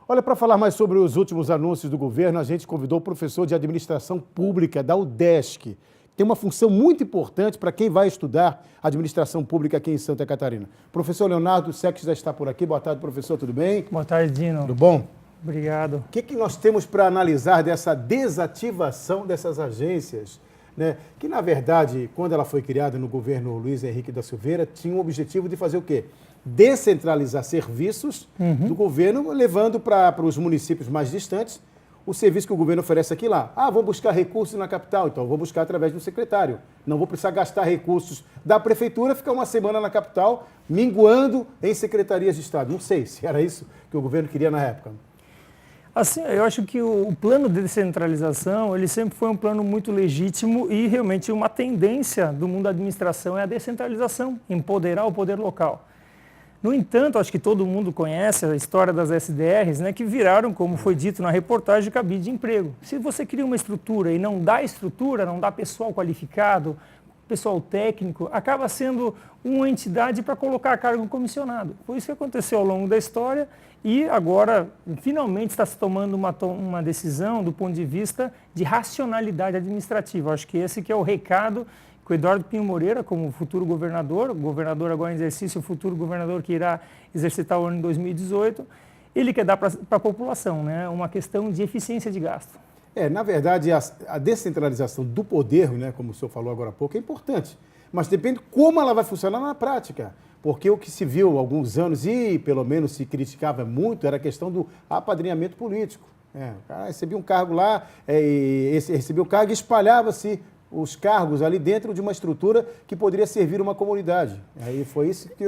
Olha, para falar mais sobre os últimos anúncios do governo, a gente convidou o professor de administração pública da UDESC. Tem uma função muito importante para quem vai estudar administração pública aqui em Santa Catarina. Professor Leonardo Sex já está por aqui. Boa tarde, professor, tudo bem? Boa tarde, Dino. Tudo bom? Obrigado. O que nós temos para analisar dessa desativação dessas agências, né? Que, na verdade, quando ela foi criada no governo Luiz Henrique da Silveira, tinha o objetivo de fazer o quê? Descentralizar serviços do governo, levando para os municípios mais distantes o serviço que o governo oferece aqui e lá. Ah, vou buscar recursos na capital, então vou buscar através do secretário. Não vou precisar gastar recursos da prefeitura, ficar uma semana na capital, minguando em secretarias de Estado. Não sei se era isso que o governo queria na época. Assim, eu acho que o plano de descentralização, ele sempre foi um plano muito legítimo e realmente uma tendência do mundo da administração é a descentralização, empoderar o poder local. No entanto, acho que todo mundo conhece a história das SDRs, né, que viraram, como foi dito na reportagem, cabide de emprego. Se você cria uma estrutura e não dá estrutura, não dá pessoal qualificado, pessoal técnico, acaba sendo uma entidade para colocar cargo comissionado. Foi isso que aconteceu ao longo da história e agora, finalmente, está se tomando uma decisão do ponto de vista de racionalidade administrativa. Acho que esse que é o recado que o Eduardo Pinho Moreira, como futuro governador agora em exercício, o futuro governador que irá exercitar o ano de 2018, ele quer dar para a população, né, uma questão de eficiência de gasto. Na verdade, a descentralização do poder, né, como o senhor falou agora há pouco, é importante, mas depende como ela vai funcionar na prática. Porque o que se viu há alguns anos e pelo menos se criticava muito era a questão do apadrinhamento político. O cara recebia um cargo lá, recebia o cargo e espalhava-se os cargos ali dentro de uma estrutura que poderia servir uma comunidade. Aí foi isso que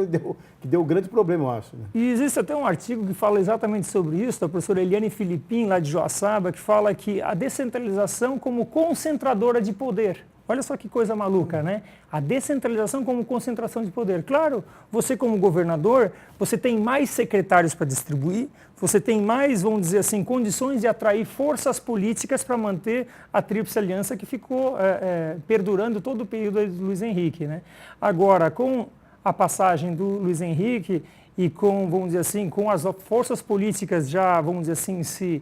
deu um grande problema, eu acho. Né? E existe até um artigo que fala exatamente sobre isso, da professora Eliane Filipim, lá de Joaçaba, que fala que a descentralização como concentradora de poder. Olha só que coisa maluca, né? A descentralização como concentração de poder. Claro, você como governador, você tem mais secretários para distribuir, você tem mais, vamos dizer assim, condições de atrair forças políticas para manter a Tríplice Aliança que ficou perdurando todo o período do Luiz Henrique, né? Agora, com a passagem do Luiz Henrique e com, vamos dizer assim, com as forças políticas já, vamos dizer assim,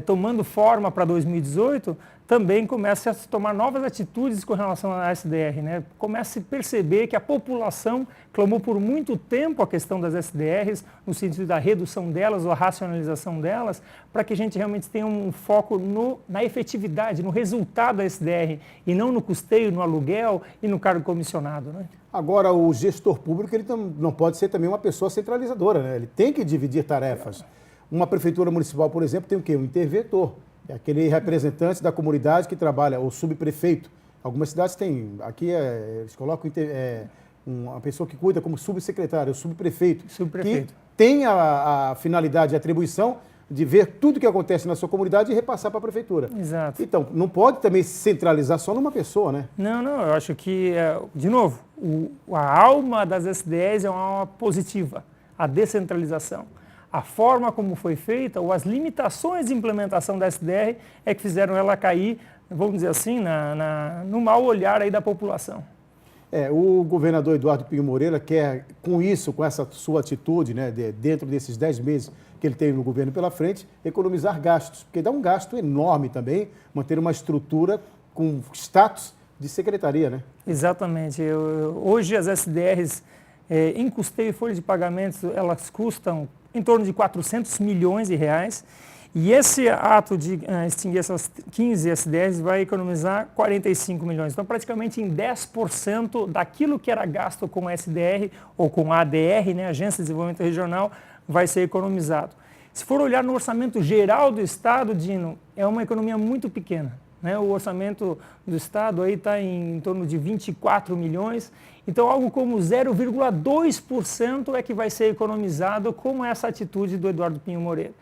tomando forma para 2018, também começa a se tomar novas atitudes com relação à SDR, né? Começa a se perceber que a população clamou por muito tempo a questão das SDRs, no sentido da redução delas ou a racionalização delas, para que a gente realmente tenha um foco na efetividade, no resultado da SDR, e não no custeio, no aluguel e no cargo comissionado, né? Agora, o gestor público ele não pode ser também uma pessoa centralizadora, né? Ele tem que dividir tarefas. Uma prefeitura municipal, por exemplo, tem o quê? Um interventor. É aquele representante da comunidade que trabalha, o subprefeito. Algumas cidades têm, aqui eles colocam uma pessoa que cuida como subsecretário, o subprefeito. Que tem a finalidade e atribuição de ver tudo o que acontece na sua comunidade e repassar para a prefeitura. Exato. Então, não pode também se centralizar só numa pessoa, né? Não, eu acho que, de novo, a alma das SDRs é uma alma positiva, a descentralização. A forma como foi feita, ou as limitações de implementação da SDR é que fizeram ela cair, vamos dizer assim, no mau olhar aí da população. O governador Eduardo Pinho Moreira quer, com isso, com essa sua atitude, né, dentro desses 10 meses que ele tem no governo pela frente, economizar gastos, porque dá um gasto enorme também manter uma estrutura com status de secretaria, né? Exatamente. Hoje as SDRs, em custeio e folha de pagamentos, elas custam em torno de 400 milhões de reais, e esse ato de extinguir essas 15 SDRs vai economizar 45 milhões. Então, praticamente em 10% daquilo que era gasto com SDR ou com ADR, né, Agência de Desenvolvimento Regional, vai ser economizado. Se for olhar no orçamento geral do Estado, Dino, é uma economia muito pequena, né? O orçamento do Estado aí está em torno de 24 milhões, então algo como 0,2% é que vai ser economizado com essa atitude do Eduardo Pinho Moreira.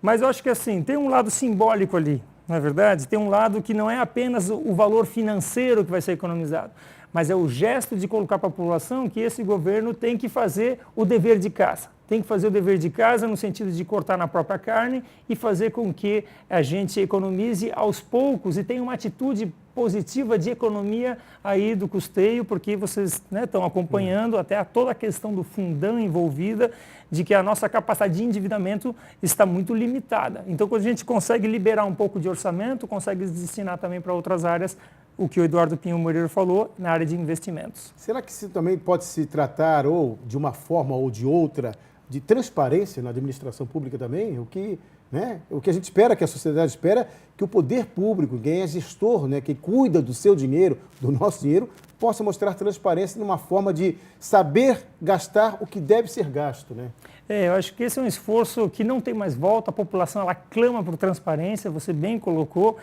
Mas eu acho que assim, tem um lado simbólico ali, não é verdade? Tem um lado que não é apenas o valor financeiro que vai ser economizado, mas é o gesto de colocar para a população que esse governo tem que fazer o dever de casa. Tem que fazer o dever de casa no sentido de cortar na própria carne e fazer com que a gente economize aos poucos e tenha uma atitude positiva de economia aí do custeio, porque vocês estão acompanhando até toda a questão do fundão envolvida, de que a nossa capacidade de endividamento está muito limitada. Então, quando a gente consegue liberar um pouco de orçamento, consegue destinar também para outras áreas, o que o Eduardo Pinho Moreira falou, na área de investimentos. Será que isso também pode se tratar, ou de uma forma ou de outra, de transparência na administração pública também? O que a gente espera, que a sociedade espera, que o poder público, quem é gestor, quem cuida do seu dinheiro, do nosso dinheiro, possa mostrar transparência numa forma de saber gastar o que deve ser gasto, Eu acho que esse é um esforço que não tem mais volta, a população ela clama por transparência, você bem colocou,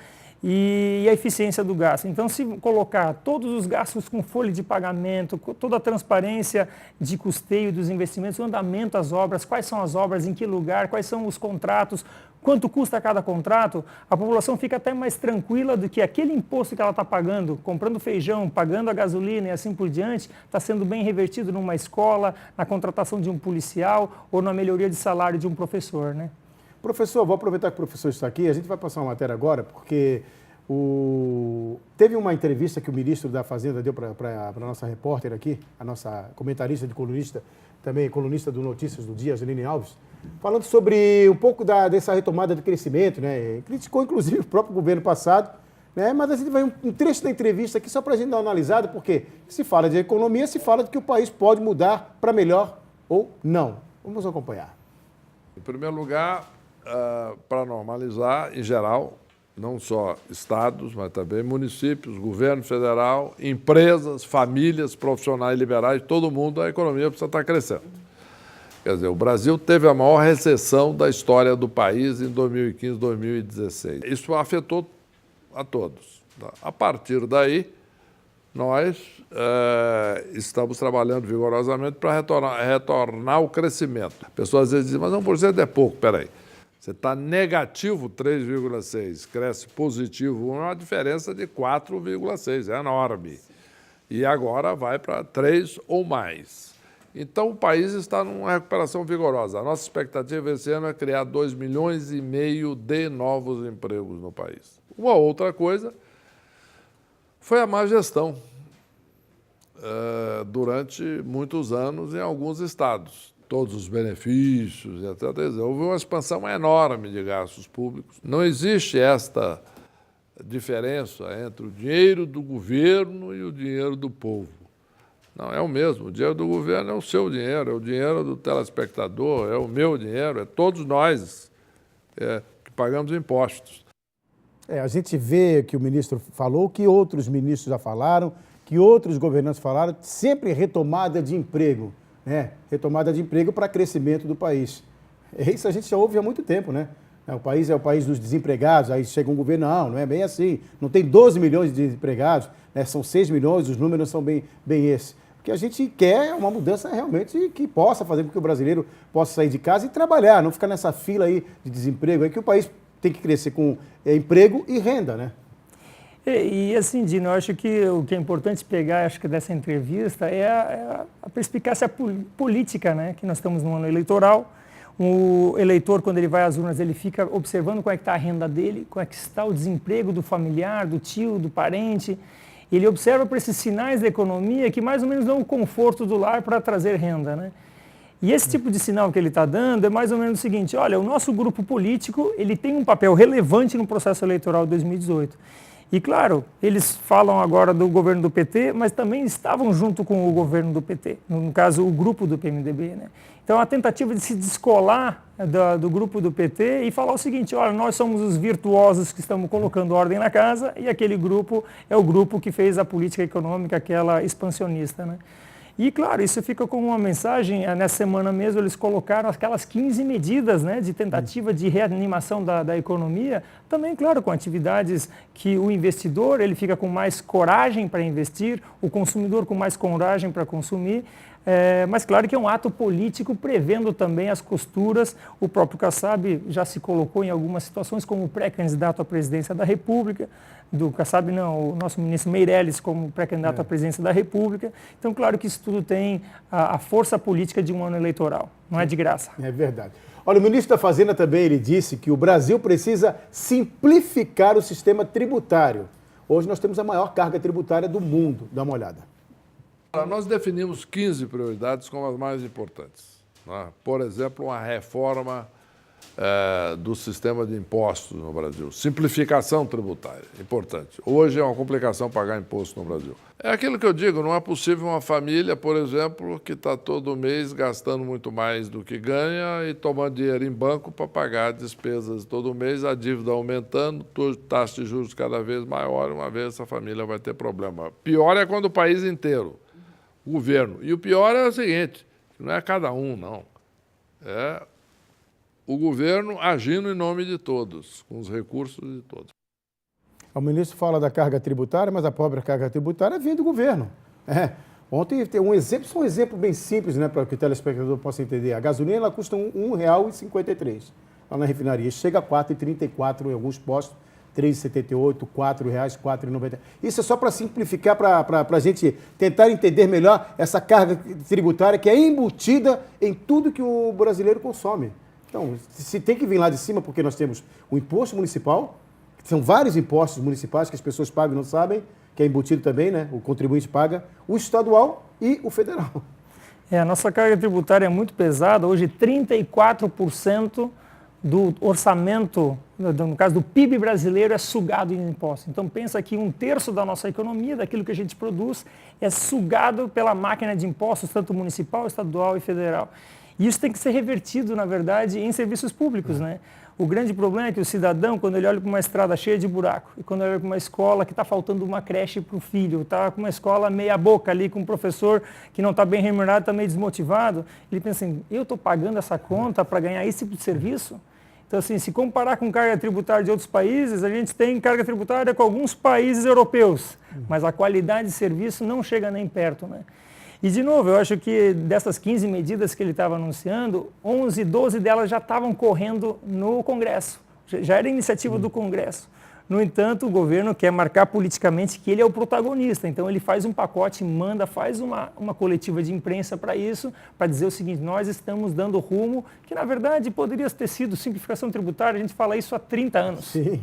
e a eficiência do gasto. Então, se colocar todos os gastos com folha de pagamento, toda a transparência de custeio dos investimentos, o andamento das obras, quais são as obras, em que lugar, quais são os contratos, quanto custa cada contrato, a população fica até mais tranquila do que aquele imposto que ela está pagando, comprando feijão, pagando a gasolina e assim por diante, está sendo bem revertido numa escola, na contratação de um policial ou na melhoria de salário de um professor, Professor, vou aproveitar que o professor está aqui, a gente vai passar uma matéria agora, porque teve uma entrevista que o ministro da Fazenda deu para a nossa repórter aqui, a nossa comentarista de colunista, também colunista do Notícias do Dia, Janine Alves, falando sobre um pouco dessa retomada do crescimento, Criticou, inclusive, o próprio governo passado, Mas a gente vai um trecho da entrevista aqui só para a gente dar uma analisada, porque se fala de economia, se fala de que o país pode mudar para melhor ou não. Vamos acompanhar. Em primeiro lugar, para normalizar, em geral, não só estados, mas também municípios, governo federal, empresas, famílias, profissionais liberais, todo mundo, a economia precisa estar crescendo. Quer dizer, o Brasil teve a maior recessão da história do país em 2015, 2016. Isso afetou a todos. A partir daí, nós estamos trabalhando vigorosamente para retornar o crescimento. As pessoas às vezes dizem, mas 1% é pouco. Peraí, você está negativo 3,6, cresce positivo 1, é uma diferença de 4,6, é enorme. E agora vai para 3 ou mais. Então, o país está numa recuperação vigorosa. A nossa expectativa esse ano é criar 2,5 milhões de novos empregos no país. Uma outra coisa foi a má gestão durante muitos anos em alguns estados. Todos os benefícios, etc. Houve uma expansão enorme de gastos públicos. Não existe esta diferença entre o dinheiro do governo e o dinheiro do povo. Não, é o mesmo. O dinheiro do governo é o seu dinheiro, é o dinheiro do telespectador, é o meu dinheiro, é todos nós que pagamos impostos. A gente vê que o ministro falou, que outros ministros já falaram, que outros governantes falaram, sempre retomada de emprego, retomada de emprego para crescimento do país. Isso a gente já ouve há muito tempo, O país é o país dos desempregados, aí chega um governo, não é bem assim, não tem 12 milhões de desempregados, são 6 milhões, os números são bem esses. O que a gente quer é uma mudança realmente que possa fazer com que o brasileiro possa sair de casa e trabalhar, não ficar nessa fila aí de desemprego, aí que o país tem que crescer com emprego e renda, E assim, Dino, eu acho que o que é importante pegar, acho que dessa entrevista, é a perspicácia política, que nós estamos num ano eleitoral. O eleitor, quando ele vai às urnas, ele fica observando como é que está a renda dele, como é que está o desemprego do familiar, do tio, do parente. Ele observa para esses sinais da economia que mais ou menos dão o conforto do lar para trazer renda, E esse tipo de sinal que ele está dando é mais ou menos o seguinte, olha, o nosso grupo político, ele tem um papel relevante no processo eleitoral de 2018. E, claro, eles falam agora do governo do PT, mas também estavam junto com o governo do PT, no caso, o grupo do PMDB, Então, a tentativa de se descolar do grupo do PT e falar o seguinte, olha, nós somos os virtuosos que estamos colocando ordem na casa e aquele grupo é o grupo que fez a política econômica, aquela expansionista, E, claro, isso fica como uma mensagem, nessa semana mesmo eles colocaram aquelas 15 medidas de tentativa de reanimação da economia, também, claro, com atividades que o investidor ele fica com mais coragem para investir, o consumidor com mais coragem para consumir, Mas claro que é um ato político prevendo também as costuras. O próprio Kassab já se colocou em algumas situações como pré-candidato à presidência da República, do Kassab não, o nosso ministro Meirelles como pré-candidato à presidência da República. Então, claro que isso tudo tem a força política de um ano eleitoral, não é de graça. É verdade. Olha, o ministro da Fazenda também ele disse que o Brasil precisa simplificar o sistema tributário. Hoje nós temos a maior carga tributária do mundo. Dá uma olhada. Nós definimos 15 prioridades como as mais importantes, né? Por exemplo, uma reforma do sistema de impostos no Brasil. Simplificação tributária, importante. Hoje é uma complicação pagar imposto no Brasil. É aquilo que eu digo, não é possível uma família, por exemplo, que está todo mês gastando muito mais do que ganha e tomando dinheiro em banco para pagar despesas todo mês, a dívida aumentando, taxa de juros cada vez maior, uma vez essa família vai ter problema. Pior é quando o país inteiro, o governo. E o pior é o seguinte, não é cada um, não. É o governo agindo em nome de todos, com os recursos de todos. O ministro fala da carga tributária, mas a própria carga tributária vem do governo. Ontem tem um exemplo, só um exemplo bem simples, né, para que o telespectador possa entender. A gasolina ela custa R$ 1,53 lá na refinaria. Chega a R$ 4,34 em alguns postos, R$ 3,78, R$ 4,00, R$ 4,90. Isso é só para simplificar, para a gente tentar entender melhor essa carga tributária que é embutida em tudo que o brasileiro consome. Então, se tem que vir lá de cima, porque nós temos o imposto municipal, são vários impostos municipais que as pessoas pagam e não sabem, que é embutido também, né? O contribuinte paga, o estadual e o federal. A nossa carga tributária é muito pesada. Hoje, 34% do orçamento, no caso do PIB brasileiro, é sugado em impostos. Então, pensa que 1/3 da nossa economia, daquilo que a gente produz, é sugado pela máquina de impostos, tanto municipal, estadual e federal. E isso tem que ser revertido, na verdade, em serviços públicos, né? O grande problema é que o cidadão, quando ele olha para uma estrada cheia de buraco, e quando ele olha para uma escola que está faltando uma creche para o filho, está com uma escola meia boca ali, com um professor que não está bem remunerado, está meio desmotivado, ele pensa assim, eu estou pagando essa conta para ganhar esse tipo de serviço? Então, assim, se comparar com carga tributária de outros países, a gente tem carga tributária com alguns países europeus, mas a qualidade de serviço não chega nem perto, né? E, de novo, eu acho que dessas 15 medidas que ele estava anunciando, 11, 12 delas já estavam correndo no Congresso. Já era iniciativa do Congresso. No entanto, o governo quer marcar politicamente que ele é o protagonista. Então, ele faz um pacote, faz uma coletiva de imprensa para isso, para dizer o seguinte, nós estamos dando rumo, que, na verdade, poderia ter sido simplificação tributária, a gente fala isso há 30 anos. Sim.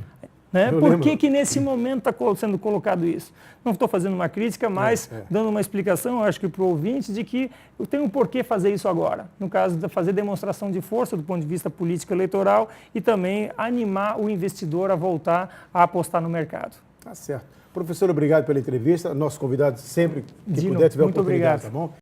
Né? Por que nesse momento está sendo colocado isso? Não estou fazendo uma crítica, mas dando uma explicação, acho que para o ouvinte, de que eu tenho um porquê fazer isso agora. No caso de fazer demonstração de força do ponto de vista político eleitoral e também animar o investidor a voltar a apostar no mercado. Tá certo. Professor, obrigado pela entrevista. Nosso convidado sempre que Dino, puder tiver muito oportunidade, obrigado. tá bom?